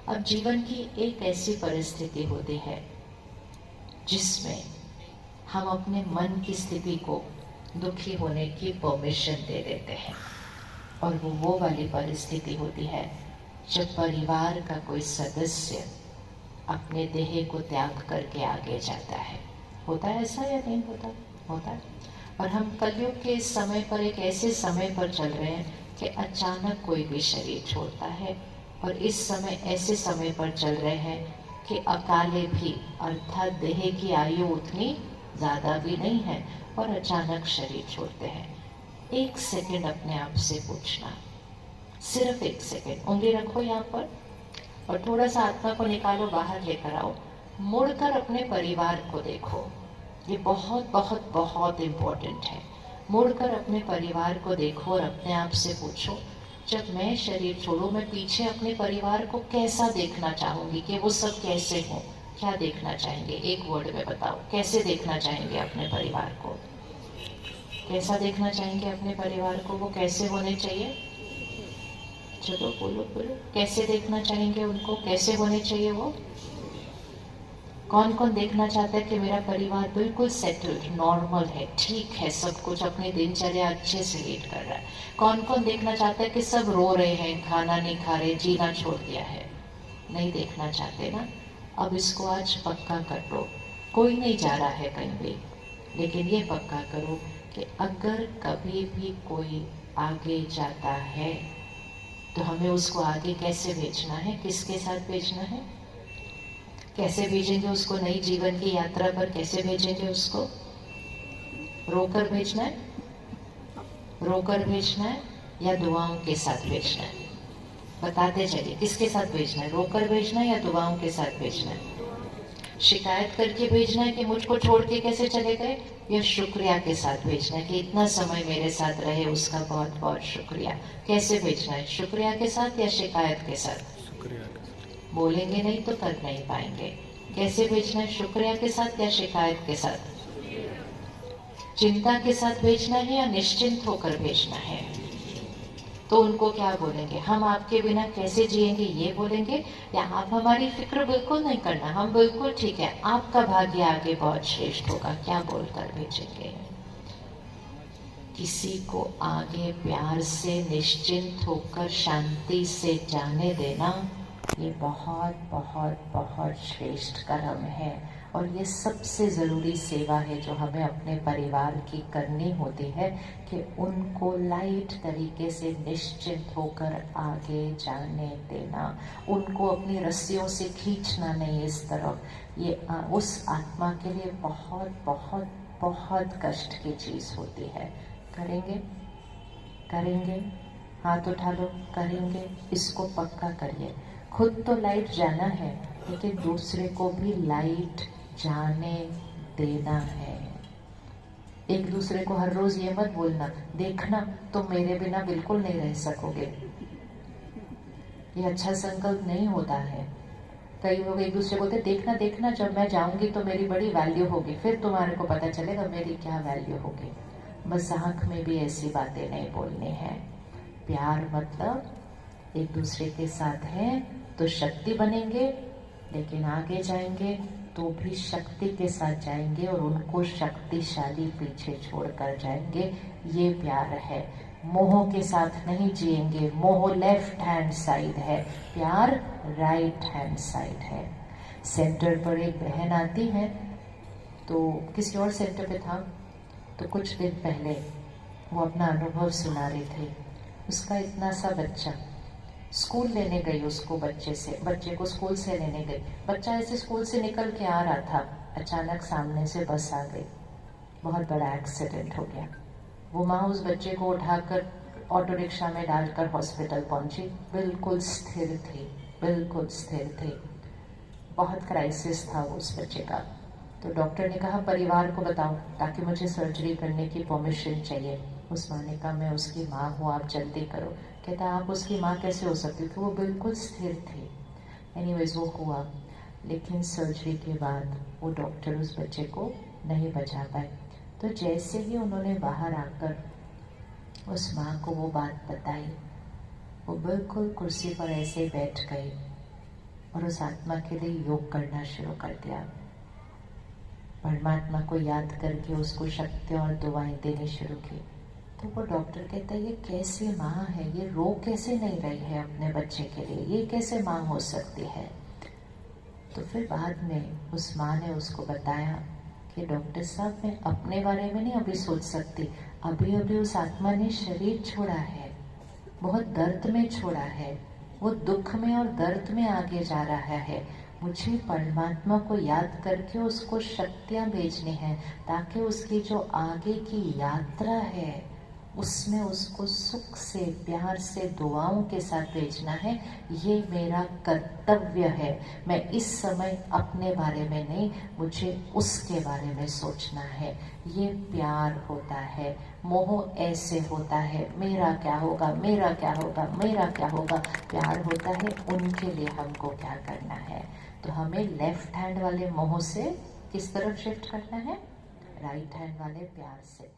अब जीवन की एक ऐसी परिस्थिति होती है जिसमें हम अपने मन की स्थिति को दुखी होने की परमिशन दे देते हैं, और वो वाली परिस्थिति होती है जब परिवार का कोई सदस्य अपने देह को त्याग करके आगे जाता है। होता है ऐसा या नहीं होता? होता है। और हम कलयुग के इस समय पर एक ऐसे समय पर चल रहे हैं कि अचानक कोई भी शरीर छोड़ता है, और इस समय ऐसे समय पर चल रहे हैं कि अकाले भी, अर्थात देह की आयु उतनी ज़्यादा भी नहीं है और अचानक शरीर छोड़ते हैं। एक सेकंड अपने आप से पूछना, सिर्फ एक सेकंड, उंगली रखो यहाँ पर और थोड़ा सा आत्मा को निकालो, बाहर लेकर आओ, मुड़कर अपने परिवार को देखो। ये बहुत बहुत बहुत इम्पोर्टेंट है। मुड़कर अपने परिवार को देखो और अपने आप से पूछो, जब मैं शरीर छोड़ूं, मैं पीछे अपने परिवार को कैसा देखना चाहूंगी, कि वो सब कैसे हों? क्या देखना चाहेंगे? एक वर्ड में बताओ, कैसे देखना चाहेंगे अपने परिवार को? कैसा देखना चाहेंगे अपने परिवार को? वो कैसे होने चाहिए? चलो बोलो बोलो, कैसे देखना चाहेंगे उनको? कैसे होने चाहिए वो? कौन कौन देखना चाहता है कि मेरा परिवार बिल्कुल सेटल्ड, नॉर्मल है, ठीक है, सब कुछ अपनी दिनचर्या अच्छे से लीड कर रहा है? कौन कौन देखना चाहता है कि सब रो रहे हैं, खाना नहीं खा रहे, जीना छोड़ दिया है? नहीं देखना चाहते ना? अब इसको आज पक्का कर लो, कोई नहीं जा रहा है कहीं भी, लेकिन ये पक्का करो कि अगर कभी भी कोई आगे जाता है तो हमें उसको आगे कैसे भेजना है, किसके साथ भेजना है? कैसे भेजेंगे उसको नई जीवन की यात्रा पर? कैसे भेजेंगे उसको? रोकर भेजना है? रोकर भेजना है या दुआओं के साथ भेजना है? बताते चलिए, किसके साथ भेजना है? रोकर भेजना है या दुआओं के साथ भेजना है? शिकायत करके भेजना है कि मुझको छोड़ के कैसे चले गए, या शुक्रिया के साथ भेजना है कि इतना समय मेरे साथ रहे, उसका बहुत बहुत शुक्रिया? कैसे भेजना है, शुक्रिया के साथ या शिकायत के साथ? बोलेंगे नहीं तो कर नहीं पाएंगे। कैसे भेजना है, शुक्रिया के साथ या शिकायत के साथ? चिंता के साथ भेजना है या निश्चिंत होकर भेजना है? तो उनको क्या बोलेंगे? हम आपके बिना कैसे जिएंगे, ये बोलेंगे? या आप हमारी फिक्र बिल्कुल नहीं करना, हम बिल्कुल ठीक है, आपका भाग्य आगे बहुत श्रेष्ठ होगा, क्या बोलकर भेजेंगे? किसी को आगे प्यार से निश्चिंत होकर शांति से जाने देना, ये बहुत बहुत बहुत श्रेष्ठ कर्म है, और ये सबसे ज़रूरी सेवा है जो हमें अपने परिवार की करनी होती है, कि उनको लाइट तरीके से निश्चिंत होकर आगे जाने देना, उनको अपनी रस्सियों से खींचना नहीं इस तरफ। ये उस आत्मा के लिए बहुत बहुत बहुत कष्ट की चीज़ होती है। करेंगे? करेंगे? हाथ उठा लो, करेंगे? इसको पक्का करिए। खुद तो लाइट जाना है, लेकिन दूसरे को भी लाइट जाने देना है। एक दूसरे को हर रोज ये मत बोलना, देखना तुम मेरे बिना बिल्कुल नहीं रह सकोगे, ये अच्छा संकल्प नहीं होता है। कई लोग एक दूसरे को बोलते, देखना देखना जब मैं जाऊंगी तो मेरी बड़ी वैल्यू होगी, फिर तुम्हारे को पता चलेगा मेरी क्या वैल्यू होगी। बस आँख में भी ऐसी बातें नहीं बोलनी है। प्यार मतलब एक दूसरे के साथ है तो शक्ति बनेंगे, लेकिन आगे जाएंगे तो भी शक्ति के साथ जाएंगे और उनको शक्तिशाली पीछे छोड़कर जाएंगे। ये प्यार है। मोह के साथ नहीं जिएंगे। मोह लेफ्ट हैंड साइड है, प्यार राइट हैंड साइड है। सेंटर पर एक बहन आती है, तो किसी और सेंटर पे था, तो कुछ दिन पहले वो अपना अनुभव सुना रही थी। उसका इतना सा बच्चा, स्कूल लेने गई उसको, बच्चे को स्कूल से लेने गई। बच्चा ऐसे स्कूल से निकल के आ रहा था, अचानक सामने से बस आ गई, बहुत बड़ा एक्सीडेंट हो गया। वो माँ उस बच्चे को उठाकर ऑटो रिक्शा में डालकर हॉस्पिटल पहुंची। बिल्कुल स्थिर थी, बिल्कुल स्थिर थी। बहुत क्राइसिस था वो उस बच्चे का। तो डॉक्टर ने कहा परिवार को बताओ ताकि मुझे सर्जरी करने की परमिशन चाहिए। उस माँ ने कहा मैं उसकी माँ हूँ, आप जल्दी करो। कहता आप उसकी माँ कैसे हो सकती थी, वो बिल्कुल स्थिर थी। एनीवेज वो हुआ, लेकिन सर्जरी के बाद वो डॉक्टर उस बच्चे को नहीं बचा पाए। तो जैसे ही उन्होंने बाहर आकर उस माँ को वो बात बताई, वो बिल्कुल कुर्सी पर ऐसे बैठ गई और उस आत्मा के लिए योग करना शुरू कर दिया। परमात्मा को याद करके उसको शक्तियाँ और दुआएं देनी शुरू की। तो वो डॉक्टर कहता है, ये कैसी माँ है, ये रो कैसे नहीं रही है अपने बच्चे के लिए, ये कैसे माँ हो सकती है। तो फिर बाद में उस माँ ने उसको बताया कि डॉक्टर साहब, मैं अपने बारे में नहीं अभी सोच सकती, अभी अभी उस आत्मा ने शरीर छोड़ा है, बहुत दर्द में छोड़ा है, वो दुख में और दर्द में आगे जा रहा है। मुझे परमात्मा को याद करके उसको शक्तियाँ भेजनी है ताकि उसकी जो आगे की यात्रा है उसमें उसको सुख से, प्यार से, दुआओं के साथ भेजना है। ये मेरा कर्तव्य है। मैं इस समय अपने बारे में नहीं, मुझे उसके बारे में सोचना है। ये प्यार होता है। मोह ऐसे होता है, मेरा क्या होगा, मेरा क्या होगा, मेरा क्या होगा। प्यार होता है, उनके लिए हमको क्या करना है। तो हमें लेफ्ट हैंड वाले मोह से किस तरफ शिफ्ट करना है, राइट हैंड वाले प्यार से।